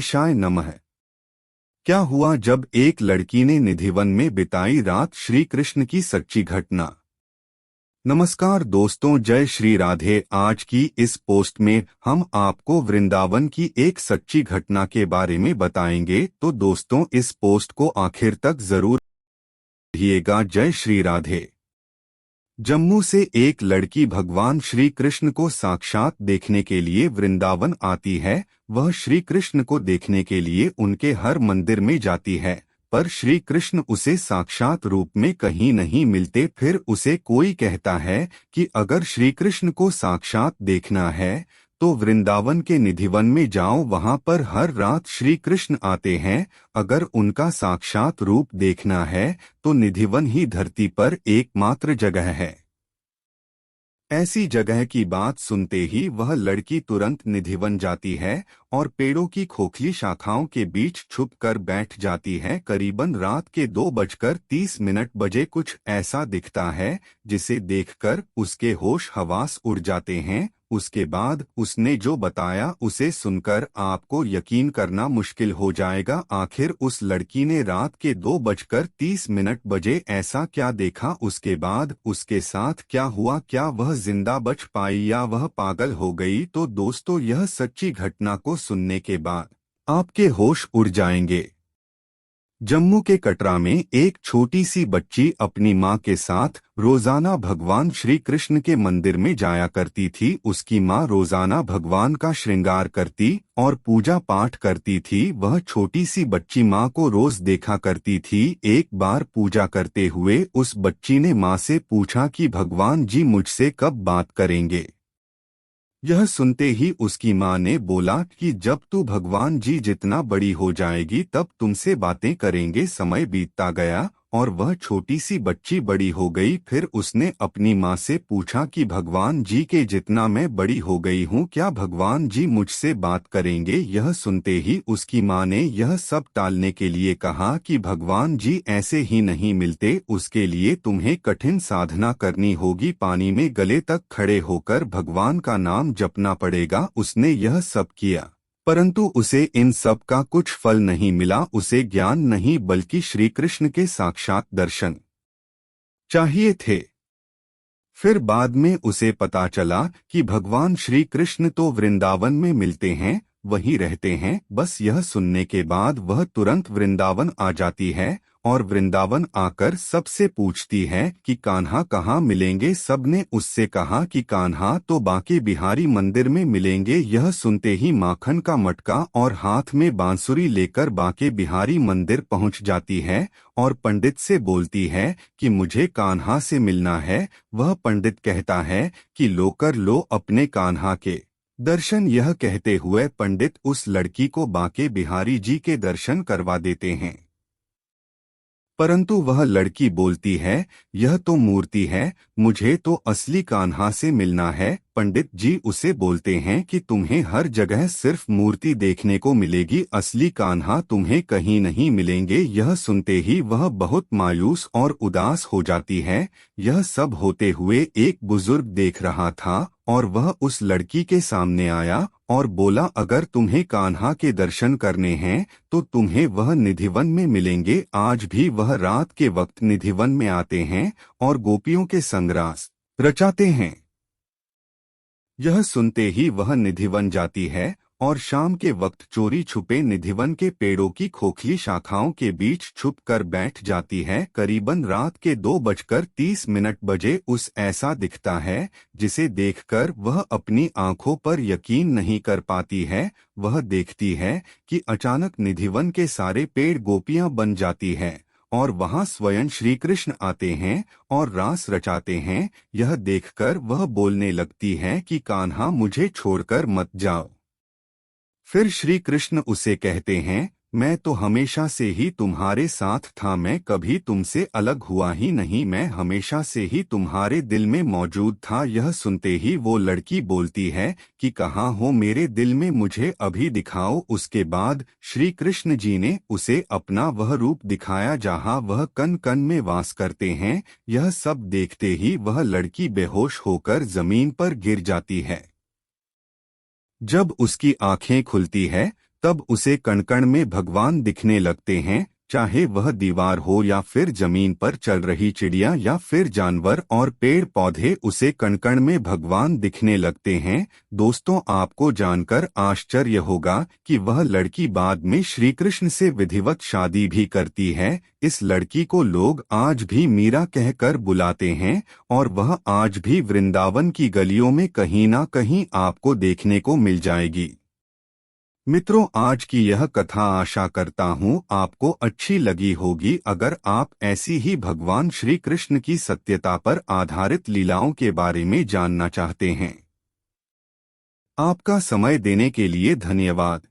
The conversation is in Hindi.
शाय नमः। क्या हुआ जब एक लड़की ने निधिवन में बिताई रात, श्री कृष्ण की सच्ची घटना। नमस्कार दोस्तों, जय श्री राधे। आज की इस पोस्ट में हम आपको वृंदावन की एक सच्ची घटना के बारे में बताएंगे, तो दोस्तों इस पोस्ट को आखिर तक जरूर देखिएगा। जय श्री राधे। जम्मू से एक लड़की भगवान श्री कृष्ण को साक्षात देखने के लिए वृंदावन आती है। वह श्री कृष्ण को देखने के लिए उनके हर मंदिर में जाती है, पर श्री कृष्ण उसे साक्षात रूप में कहीं नहीं मिलते। फिर उसे कोई कहता है कि अगर श्री कृष्ण को साक्षात देखना है तो वृंदावन के निधिवन में जाओ, वहां पर हर रात श्री कृष्ण आते हैं। अगर उनका साक्षात रूप देखना है तो निधिवन ही धरती पर एकमात्र जगह है। ऐसी जगह की बात सुनते ही वह लड़की तुरंत निधिवन जाती है और पेड़ों की खोखली शाखाओं के बीच छुप कर बैठ जाती है। करीबन रात के 2:30 बजे कुछ ऐसा दिखता है जिसे देखकर उसके होश हवास उड़ जाते हैं। उसके बाद उसने जो बताया उसे सुनकर आपको यकीन करना मुश्किल हो जाएगा। आखिर उस लड़की ने रात के 2:30 बजे ऐसा क्या देखा, उसके बाद उसके साथ क्या हुआ, क्या वह जिंदा बच पाई या वह पागल हो गई। तो दोस्तों यह सच्ची घटना को सुनने के बाद आपके होश उड़ जाएंगे। जम्मू के कटरा में एक छोटी सी बच्ची अपनी माँ के साथ रोजाना भगवान श्री कृष्ण के मंदिर में जाया करती थी। उसकी माँ रोजाना भगवान का श्रृंगार करती और पूजा पाठ करती थी। वह छोटी सी बच्ची माँ को रोज देखा करती थी। एक बार पूजा करते हुए उस बच्ची ने माँ से पूछा कि भगवान जी मुझसे कब बात करेंगे। यह सुनते ही उसकी माँ ने बोला कि जब तू भगवान जी जितना बड़ी हो जाएगी तब तुमसे बातें करेंगे। समय बीतता गया और वह छोटी सी बच्ची बड़ी हो गई। फिर उसने अपनी माँ से पूछा कि भगवान जी के जितना मैं बड़ी हो गई हूँ, क्या भगवान जी मुझसे बात करेंगे। यह सुनते ही उसकी माँ ने यह सब टालने के लिए कहा कि भगवान जी ऐसे ही नहीं मिलते, उसके लिए तुम्हें कठिन साधना करनी होगी, पानी में गले तक खड़े होकर भगवान का नाम जपना पड़ेगा। उसने यह सब किया परंतु उसे इन सब का कुछ फल नहीं मिला। उसे ज्ञान नहीं बल्कि श्री कृष्ण के साक्षात दर्शन चाहिए थे। फिर बाद में उसे पता चला कि भगवान श्री कृष्ण तो वृंदावन में मिलते हैं, वहीं रहते हैं। बस यह सुनने के बाद वह तुरंत वृंदावन आ जाती है और वृंदावन आकर सबसे पूछती है कि कान्हा कहाँ मिलेंगे। सबने उससे कहा कि कान्हा तो बांके बिहारी मंदिर में मिलेंगे। यह सुनते ही माखन का मटका और हाथ में बांसुरी लेकर बांके बिहारी मंदिर पहुंच जाती है और पंडित से बोलती है कि मुझे कान्हा से मिलना है। वह पंडित कहता है कि लो कर लो अपने कान्हा के दर्शन। यह कहते हुए पंडित उस लड़की को बांके बिहारी जी के दर्शन करवा देते हैं, परंतु वह लड़की बोलती है यह तो मूर्ति है, मुझे तो असली कान्हा से मिलना है। पंडित जी उसे बोलते हैं कि तुम्हें हर जगह सिर्फ मूर्ति देखने को मिलेगी, असली कान्हा तुम्हें कहीं नहीं मिलेंगे। यह सुनते ही वह बहुत मायूस और उदास हो जाती है। यह सब होते हुए एक बुजुर्ग देख रहा था और वह उस लड़की के सामने आया और बोला अगर तुम्हें कान्हा के दर्शन करने हैं तो तुम्हें वह निधिवन में मिलेंगे। आज भी वह रात के वक्त निधिवन में आते हैं और गोपियों के संग रास रचाते हैं। यह सुनते ही वह निधिवन जाती है और शाम के वक्त चोरी छुपे निधिवन के पेड़ों की खोखली शाखाओं के बीच छुप कर बैठ जाती है। करीबन रात के 2:30 बजे उस ऐसा दिखता है जिसे देखकर वह अपनी आंखों पर यकीन नहीं कर पाती है। वह देखती है कि अचानक निधिवन के सारे पेड़ गोपियां बन जाती है और वहां स्वयं श्री कृष्ण आते हैं और रास रचाते हैं। यह देखकर वह बोलने लगती है कि कान्हा मुझे छोड़कर मत जाओ। फिर श्री कृष्ण उसे कहते हैं मैं तो हमेशा से ही तुम्हारे साथ था, मैं कभी तुमसे अलग हुआ ही नहीं, मैं हमेशा से ही तुम्हारे दिल में मौजूद था। यह सुनते ही वो लड़की बोलती है कि कहाँ हो मेरे दिल में, मुझे अभी दिखाओ। उसके बाद श्री कृष्ण जी ने उसे अपना वह रूप दिखाया जहाँ वह कण कण में वास करते हैं। यह सब देखते ही वह लड़की बेहोश होकर जमीन पर गिर जाती है। जब उसकी आंखें खुलती है तब उसे कण कण में भगवान दिखने लगते हैं, चाहे वह दीवार हो या फिर जमीन पर चल रही चिड़िया या फिर जानवर और पेड़ पौधे, उसे कण कण में भगवान दिखने लगते हैं। दोस्तों, आपको जानकर आश्चर्य होगा कि वह लड़की बाद में श्री कृष्ण से विधिवत शादी भी करती है। इस लड़की को लोग आज भी मीरा कहकर बुलाते हैं और वह आज भी वृंदावन की गलियों में कहीं ना कहीं आपको देखने को मिल जाएगी। मित्रों, आज की यह कथा आशा करता हूँ आपको अच्छी लगी होगी। अगर आप ऐसी ही भगवान श्री कृष्ण की सत्यता पर आधारित लीलाओं के बारे में जानना चाहते हैं। आपका समय देने के लिए धन्यवाद।